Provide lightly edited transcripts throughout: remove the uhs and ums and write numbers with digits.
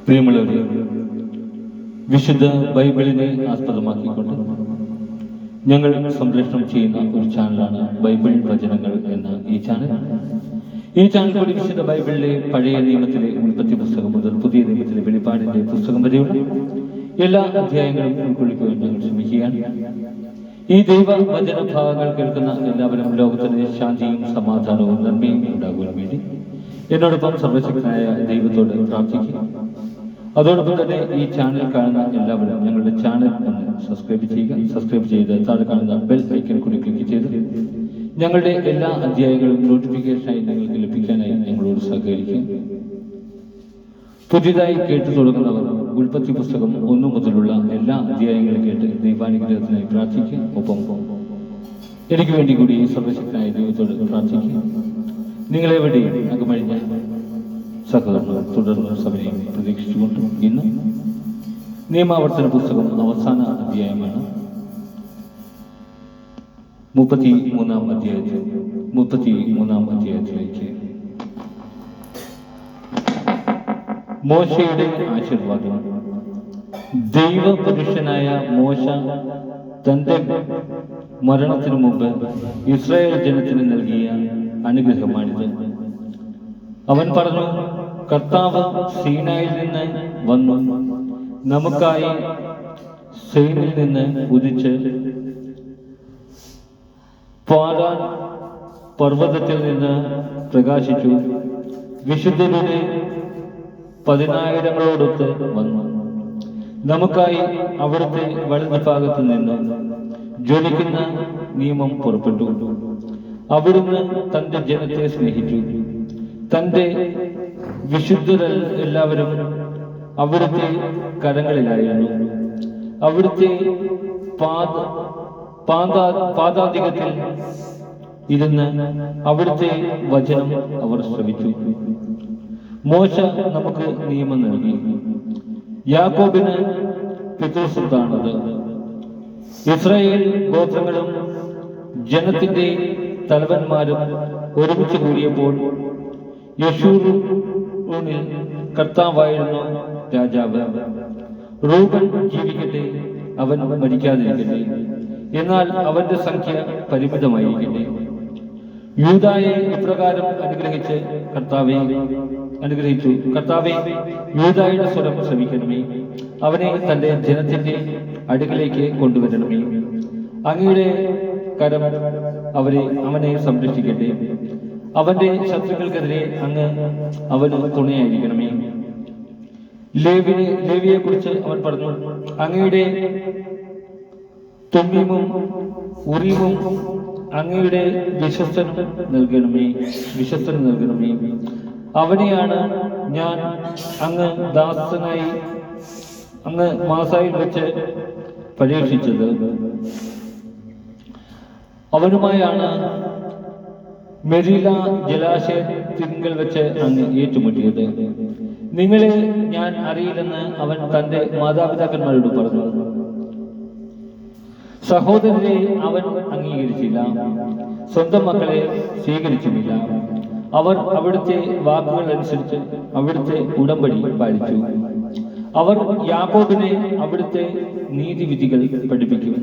പ്രിയമുള്ളവരെ, വിശുദ്ധ ബൈബിളിനെ ആസ്പദമാക്കിക്കൊണ്ട് ഞങ്ങൾ സംപ്രേഷണം ചെയ്യുന്ന ഒരു ചാനലാണ് ബൈബിൾ വചനങ്ങൾ എന്ന ഈ ചാനൽ. ഈ ചാനൽ കൂടി വിശുദ്ധ ബൈബിളിലെ പഴയ നിയമത്തിലെ ഉൽപ്പത്തി പുസ്തകം മുതൽ പുതിയ നിയമത്തിലെ വെളിപ്പാടിന്റെ പുസ്തകം വരെയുള്ള എല്ലാ അധ്യായങ്ങളും ഉൾക്കൊള്ളിക്കുവാൻ ഞങ്ങൾ ശ്രമിക്കുകയാണ്. ഈ ദൈവ വചന ഭാഗങ്ങൾ കേൾക്കുന്ന എല്ലാവരും ലോകത്തിന് ശാന്തിയും സമാധാനവും നന്മയും ഉണ്ടാകുവാൻ വേണ്ടി എന്നോടൊപ്പം സർവശക്തനായ ദൈവത്തോട് പ്രാർത്ഥിക്കുക. അതോടൊപ്പം തന്നെ ഈ ചാനൽ കാണുന്ന എല്ലാവരും ഞങ്ങളുടെ ചാനൽ ഒന്ന് സബ്സ്ക്രൈബ് ചെയ്യുക. സബ്സ്ക്രൈബ് ചെയ്ത് താഴെ കാണുന്ന ബെൽ ഐക്കൺ കൂടി ക്ലിക്ക് ചെയ്ത് ഞങ്ങളുടെ എല്ലാ അധ്യായങ്ങളും നോട്ടിഫിക്കേഷനായി നിങ്ങൾക്ക് ലഭിക്കാനായി ഞങ്ങളോട് സഹകരിക്കുക. പുതിയതായി കേട്ടു തുടങ്ങുന്നവർ ഉൽപ്പത്തി പുസ്തകം 1 മുതലുള്ള എല്ലാ അധ്യായങ്ങളും കേട്ട് ദൈവാനുഗ്രഹത്തിനായി പ്രാർത്ഥിക്കുക. ഒപ്പം എനിക്ക് വേണ്ടി കൂടി സർവശക്തനായ ദൈവത്തോട് പ്രാർത്ഥിക്കുക. നിങ്ങളെവിടെയും അകമഴിഞ്ഞ സഹകരണം തുടർന്ന സമയം പ്രതീക്ഷിച്ചുകൊണ്ട് ഇന്ന് നിയമാവർത്തന പുസ്തകം അവസാന അധ്യായമാണ്. 33-ാം അധ്യായത്തിലേക്ക് മോശയുടെ ആശീർവാദം. ദൈവപുരുഷനായ മോശ തന്റെ മരണത്തിനു മുമ്പ് ഇസ്രായേൽ ജനത്തിന് നൽകിയ അനുഗ്രഹമാണിത്. അവൻ പറഞ്ഞു, കർത്താവ് സീനായിൽ നിന്ന് വന്നു നമുക്കായി സൈനിൽ നിന്ന് ഉദിച്ച് പാറാൻ പർവ്വതത്തിൽ നിന്ന് പ്രകാശിച്ചു. വിശുദ്ധരുടെ 10,000-ങ്ങളോടൊത്ത് വന്നു നമുക്കായി അവിടുത്തെ വലതു ഭാഗത്ത് നിന്ന് ജ്വലിക്കുന്ന നിയമം പുറപ്പെട്ടു. അവിടുന്ന് തന്റെ ജനത്തെ സ്നേഹിച്ചു. തന്റെ വിശുദ്ധരെല്ലാവരും അവിടുത്തെ കരങ്ങളിലായിരുന്നു. അവിടുത്തെ പാദാധികത്തിൽ ഇരുന്ന് അവിടുത്തെ വചനം അവർ ശ്രവിച്ചു. മോശ നമുക്ക് നിയമം നൽകി. യാക്കോബിന് പിതൃസ്വത്താണത്. ഇസ്രായേൽ ഗോത്രങ്ങളും ജനത്തിന്റെ തലവന്മാരും ഒരുമിച്ച് കൂടിയപ്പോൾ യെശൂറൂനിൽ കർത്താവായിരുന്നു രാജാവ്. റൂബൻ ജീവിക്കട്ടെ, അവൻ മരിക്കാതിരിക്കട്ടെ, എന്നാൽ അവന്റെ സംഖ്യ പരിമിതമായിരിക്കട്ടെ. യൂദായെ ഇപ്രകാരം അനുഗ്രഹിച്ചു, കർത്താവേ, യൂദായുടെ സ്വരം ശ്രമിക്കണമേ. അവനെ തന്റെ ജനത്തിന്റെ അടുക്കലേക്ക് കൊണ്ടുവരണമേ. അങ്ങയുടെ കരം അവനെ സംരക്ഷിക്കട്ടെ. അവന്റെ ശത്രുക്കൾക്കെതിരെ അങ്ങ് അവന് തുണയായിരിക്കണമേ. ലേവിയെ കുറിച്ച് അവൻ പറഞ്ഞു, അങ്ങയുടെ തുമ്മീമും ഉറീമും അങ്ങയുടെ വിശ്വസ്തന് നൽകണമേ. അവനെയാണ് ഞാൻ അങ്ങ് ദാസനായി അങ്ങ് മാസായിൽ വെച്ച് പരീക്ഷിച്ചത്. അവനുമായാണ് മെരീല ജലാശയത്തിങ്കൽ വെച്ച് അങ്ങ് ഏറ്റുമുട്ടിയത്. നിങ്ങളെ ഞാൻ അറിയില്ലെന്ന് അവൻ തന്റെ മാതാപിതാക്കന്മാരോട് പറഞ്ഞു. സഹോദരരെ അവൻ അംഗീകരിച്ചില്ല, സ്വന്തം മക്കളെ സ്വീകരിച്ചുമില്ല. അവർ അവിടുത്തെ വാക്കുകൾ അനുസരിച്ച് അവിടുത്തെ ഉടമ്പടി പാലിച്ചു. അവർ യാക്കോബിനെ അവിടുത്തെ നീതിവിധികൾ പഠിപ്പിക്കും.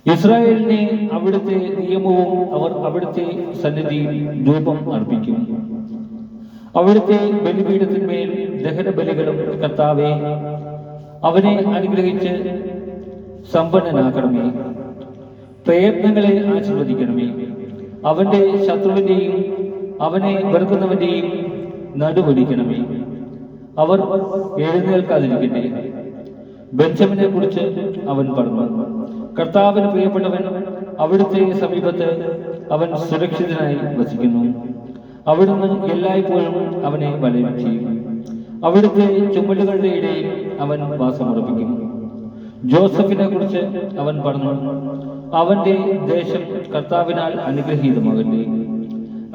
ഇസ്രായേലിനെ അവിടുത്തെ നിയമവും അവർ അവിടുത്തെ സന്നിധിയിൽ ധൂപം അർപ്പിക്കും. അവിടുത്തെ ബലിപീഠത്തിന്മേൽ ദഹനബലികളും. കർത്താവേ, അവനെ അനുഗ്രഹിച്ച് സമ്പന്നനാക്കണമേ. പ്രയത്നങ്ങളെ ആശീർവദിക്കണമേ. അവന്റെ ശത്രുവിന്റെയും അവനെ വെറുക്കുന്നവന്റെയും നടുവൊടിക്കണമേ. അവർ എഴുന്നേൽക്കാതിരിക്കട്ടെ. ബെഞ്ചമിനെ കുറിച്ച് അവൻ പറഞ്ഞു, കർത്താവിന് പ്രിയപ്പെട്ടവൻ അവിടുത്തെ സമീപത്ത് അവൻ സുരക്ഷിതനായി വസിക്കുന്നു. അവിടുന്ന് എല്ലായ്പ്പോഴും അവനെ വലയം ചെയ്യും. അവിടുത്തെ ചുമലുകളുടെ ഇടയിൽ അവൻ വാസമുറപ്പിക്കും. ജോസഫിനെ കുറിച്ച് അവൻ പറഞ്ഞു, അവന്റെ ദേശം കർത്താവിനാൽ അനുഗ്രഹീതമാകട്ടെ.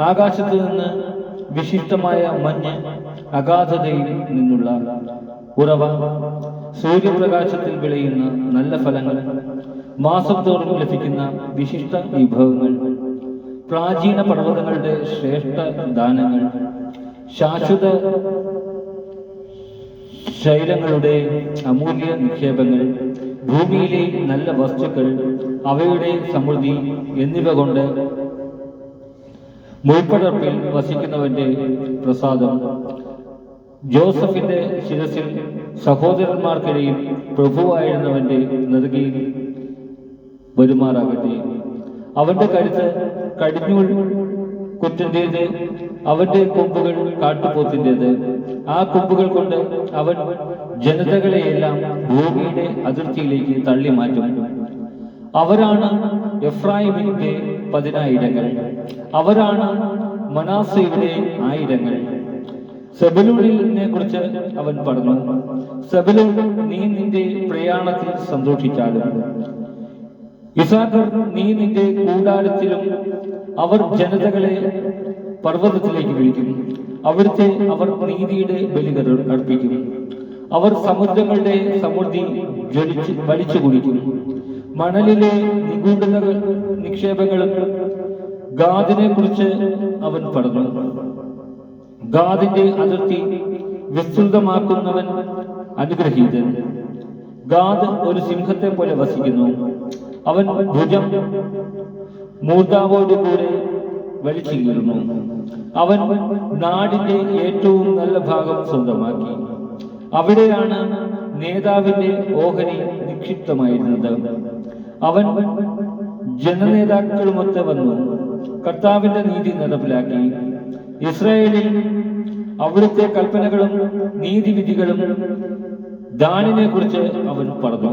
ആകാശത്ത് നിന്ന് വിശിഷ്ടമായ മഞ്ഞ്, അഗാധതയിൽ നിന്നുള്ള ഉറവ, സൂര്യപ്രകാശത്തിൽ വിളയുന്ന നല്ല ഫലങ്ങൾ, മാസം തോറും ലഭിക്കുന്ന വിശിഷ്ട വിഭവങ്ങൾ, പ്രാചീന പർവ്വതങ്ങളുടെ ശ്രേഷ്ഠ ദാനങ്ങൾ, ശാശ്വത ശൈലങ്ങളുടെ അമൂല്യ നിക്ഷേപങ്ങൾ, ഭൂമിയിലെ നല്ല വസ്തുക്കൾ, അവയുടെ സമൃദ്ധി എന്നിവ കൊണ്ട് മുൾപ്പടർപ്പിൽ വസിക്കുന്നവന്റെ പ്രസാദം ജോസഫിന്റെ ശിരസിൽ സഹോദരന്മാർക്കിടയിൽ പ്രഭുവായിരുന്നവന്റെ നെറുകയിൽ വരുമാറാകട്ടെ. അവന്റെ കരുത്ത് കടിഞ്ഞൂൽ കുറ്റന്റേത്, അവന്റെ കൊമ്പുകൾ കാട്ടുപോത്തിൻ്റെത്. ആ കൊമ്പുകൾ കൊണ്ട് അവൻ ജനതകളെയെല്ലാം ഭൂമിയുടെ അതിർത്തിയിലേക്ക് തള്ളി മാറ്റും. അവരാണ് എഫ്രായിമിന്റെ 10,000, അവരാണ് മനാസയുടെ 1000. സെബലൂണിനെ കുറിച്ച് അവൻ പറഞ്ഞു, സെബലൂൺ, നീ നിന്റെ പ്രയാണത്തിൽ സന്തോഷിച്ചാലും. ഇസാഖർ, നീ നിന്റെ കൂടാരത്തിലും. അവർ ജനതകളെ പർവ്വതത്തിലേക്ക് വിളിക്കും. അവിടുത്തെ അവർ നീതിയുടെ ബലികൾ അർപ്പിക്കും. അവർ സമുദ്രങ്ങളുടെ സമൃദ്ധി വലിച്ചു കുടിക്കും. മണലിലെ നിഗൂഢ നിക്ഷേപങ്ങളും. ഗാദിനെ കുറിച്ച് അവൻ പറഞ്ഞു, ഗാദിന്റെ അതിർത്തി വിസ്തൃതമാക്കുന്നവൻ അനുഗ്രഹീതൻ. ഗാദ് ഒരു സിംഹത്തെ പോലെ വസിക്കുന്നു. അവൻ ഭുജം മൂർധാവോടുകൂടെ വലിച്ചു കീറുന്നു. അവൻ നാടിന്റെ ഏറ്റവും നല്ല ഭാഗം സ്വന്തമാക്കി. അവിടെയാണ് നേതാവിന്റെ ഓഹരി നിക്ഷിപ്തമായിരുന്നത്. അവൻ ജനനേതാക്കളുമൊത്ത് വന്നു കർത്താവിന്റെ നീതി നടപ്പിലാക്കി. ഇസ്രായേലിൽ അവിടുത്തെ കൽപ്പനകളും നീതിവിധികളും. ദാനിനെ കുറിച്ച് അവൻ പറഞ്ഞു,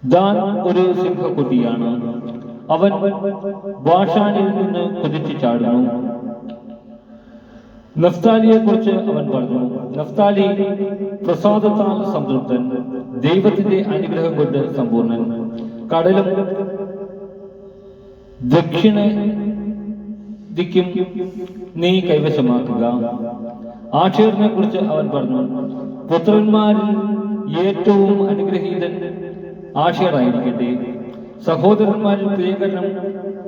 ദാൻ ഒരു സിംഹക്കുട്ടിയാണ്. അവൻ ബാഷാനിൽ നിന്ന് കുതിച്ചു ചാടുന്നു. നഫ്താലിയെ കുറിച്ച് അവൻ പറഞ്ഞു, നഫ്താലി പ്രസാദത്താൽ സംതൃപ്തൻ, ദൈവത്തിന്റെ അനുഗ്രഹം കൊണ്ട് സമ്പൂർണ്ണൻ. കടലും ദക്ഷിണ ദിക്കും നീ കൈവശമാക്കുക. ആഷേറിനെ കുറിച്ച് അവൻ പറഞ്ഞു, പുത്രന്മാരിൽ ഏറ്റവും അനുഗ്രഹീതൻ ആഷേറായിരിക്കട്ടെ. സഹോദരന്മാരിൽ പ്രിയകരനും.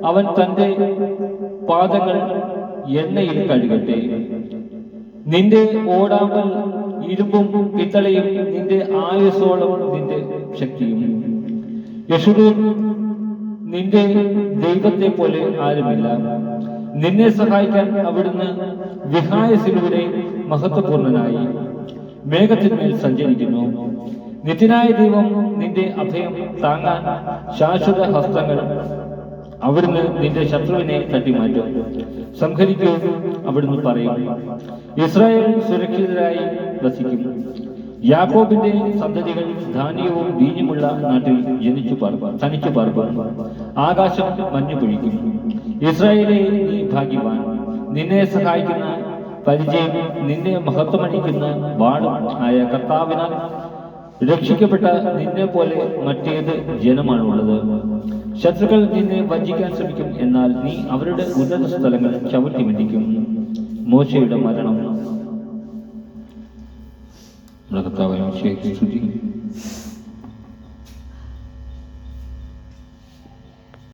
അവൻ തന്റെ പാദങ്ങൾ എണ്ണയിൽ കഴുകട്ടെ. നിന്റെ ഓടാമ്പൽ ഇരുമ്പും പിത്തളയും, നിന്റെ ആയുസോളം നിന്റെ ശക്തിയും. യെശുരൂൻ, നിന്റെ ദൈവത്തെ പോലെ ആരുമില്ല. നിന്നെ സഹായിക്കാൻ അവിടുന്ന് വിഹായസിലൂടെ മഹത്വപൂർണനായി മേഘത്തിന്മേൽ സഞ്ചരിക്കുന്നു. നിത്യനായ ദൈവം നിന്റെ അഭയം താങ്ങാൻ ശാശ്വത ഹസ്തങ്ങൾ. അവിടുന്ന് നിന്റെ ശത്രുവിനെ തട്ടിമാറ്റും. സംഹരിക്കൂ, അവിടുന്ന് പറയും. ഇസ്രായേൽ സുരക്ഷിതരായി വസിക്കും. യാക്കോബിന്റെ സന്തതികൾ ധാന്യവും വീഞ്ഞുമുള്ള നാട്ടിൽ തനിച്ചു പാർക്കും. ആകാശം മഞ്ഞു പൊഴിക്കും. ഇസ്രായേലേ, നീ ഭാഗ്യവാൻ. നിന്നെ സഹായിക്കുന്ന പരിചയം, നിന്നെ മഹത്വമണിക്കുന്ന വാളും ആയ കർത്താവിനാൽ രക്ഷിക്കപ്പെട്ട നിന്നെ പോലെ മറ്റേത് ജനമാണുള്ളത്. ശത്രുക്കൾ നിന്നെ വഞ്ചിക്കാൻ ശ്രമിക്കും, എന്നാൽ നീ അവരുടെ ഉന്നത സ്ഥലങ്ങൾ ചവിട്ടി മെതിക്കും. മോശയുടെ മരണം.